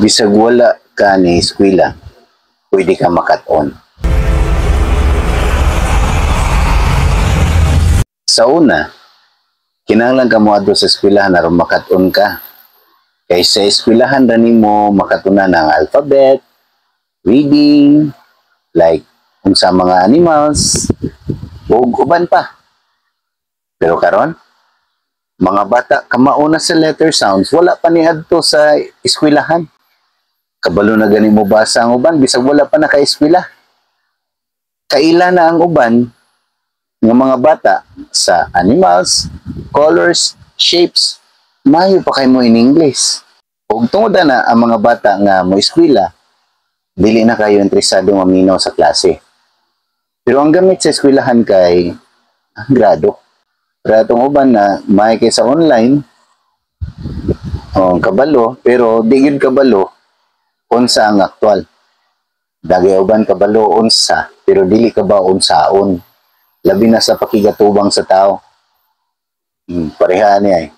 bisag wala ka ni eskwela, pwede ka makat-on. Sa una, kinahanglan ka mo adto sa eskwelahan aron makat-on ka. Kay sa eskwelahan ra nimo makatunan ang alphabet, reading, like unsa mga animals, ug uban pa. Pero karon, mga bata kamauna sa letter sounds, wala pa ni adto sa eskwelahan. Kabalo na gani mo basa ang uban bisag wala pa naka-eskwela. Kaila na ang uban ng mga bata sa animals, colors, shapes, mayo pa kay mo in English. Ug tungod na ang mga bata nga mo eskwela, dili na kayo interesado maminaw sa klase. Pero ang gamit sa eskwelahan kay ang grado. Pero atong uban na may kay sa online, kabalo, pero di gyud kabalo unsa ang aktual. Dagay uban kabalo unsa, pero dili ka ba unsaon. Labi na sa pakigatubang sa tao. Pareha niya eh.